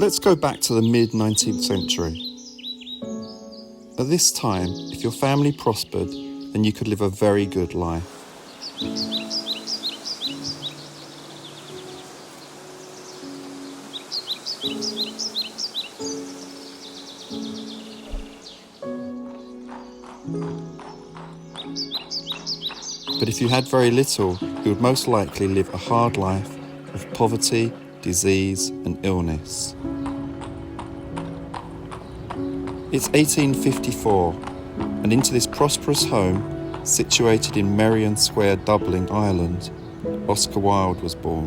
Let's go back to the mid-19th century. At this time, if your family prospered, then you could live a very good life. But if you had very little, you would most likely live a hard life of poverty, disease, and illness. It's 1854, and into this prosperous home, situated in Merrion Square, Dublin, Ireland, Oscar Wilde was born.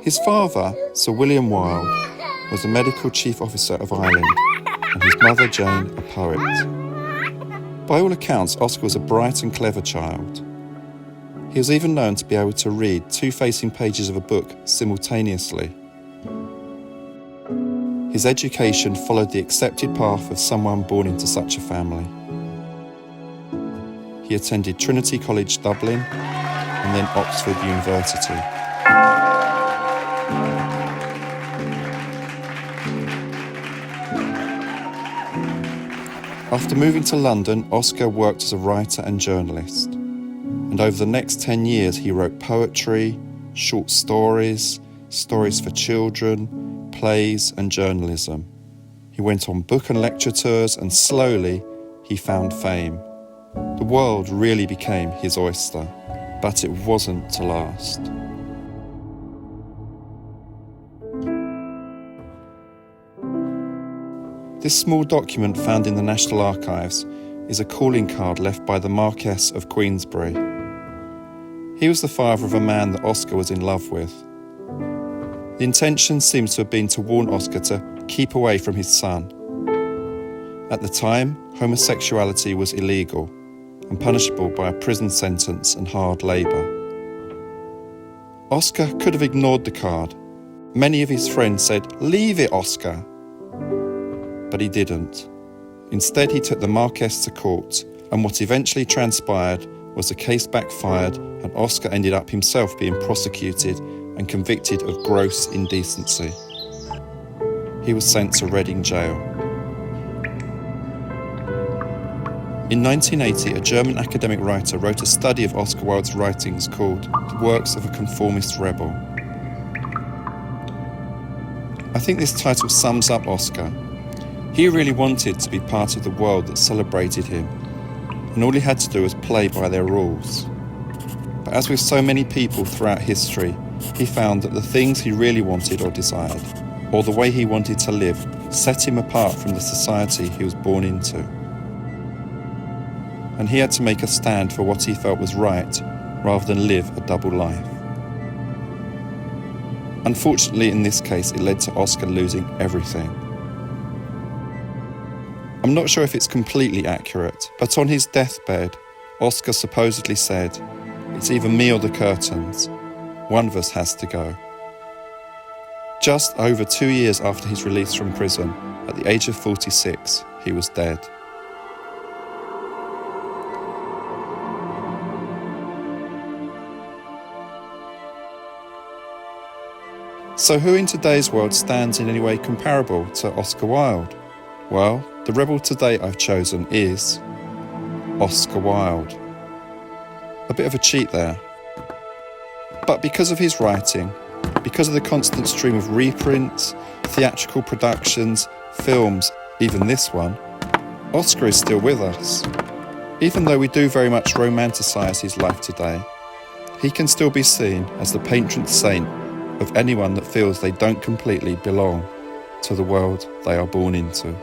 His father, Sir William Wilde, was a medical chief officer of Ireland, and his mother, Jane, a poet. By all accounts, Oscar was a bright and clever child. He was even known to be able to read two facing pages of a book simultaneously. His education followed the accepted path of someone born into such a family. He attended Trinity College, Dublin, and then Oxford University. After moving to London, Oscar worked as a writer and journalist. And over the next 10 years, he wrote poetry, short stories, stories for children, plays and journalism. He went on book and lecture tours, and slowly he found fame. The world really became his oyster, but it wasn't to last. This small document found in the National Archives is a calling card left by the Marquess of Queensberry. He was the father of a man that Oscar was in love with. The intention seems to have been to warn Oscar to keep away from his son. At the time, homosexuality was illegal and punishable by a prison sentence and hard labour. Oscar could have ignored the card. Many of his friends said, "Leave it, Oscar." But he didn't. Instead, he took the Marquess to court, and what eventually transpired was the case backfired and Oscar ended up himself being prosecuted and convicted of gross indecency. He was sent to Reading jail. In 1980, a German academic writer wrote a study of Oscar Wilde's writings called The Works of a Conformist Rebel. I think this title sums up Oscar. He really wanted to be part of the world that celebrated him, and all he had to do was play by their rules. But as with so many people throughout history, he found that the things he really wanted or desired, or the way he wanted to live, set him apart from the society he was born into. And he had to make a stand for what he felt was right, rather than live a double life. Unfortunately, in this case, it led to Oscar losing everything. I'm not sure if it's completely accurate, but on his deathbed, Oscar supposedly said, "It's either me or the curtains. One of us has to go." Just over 2 years after his release from prison, at the age of 46, he was dead. So who in today's world stands in any way comparable to Oscar Wilde? Well, the rebel today I've chosen is Oscar Wilde. A bit of a cheat there. But because of his writing, because of the constant stream of reprints, theatrical productions, films, even this one, Oscar is still with us. Even though we do very much romanticise his life today, he can still be seen as the patron saint of anyone that feels they don't completely belong to the world they are born into.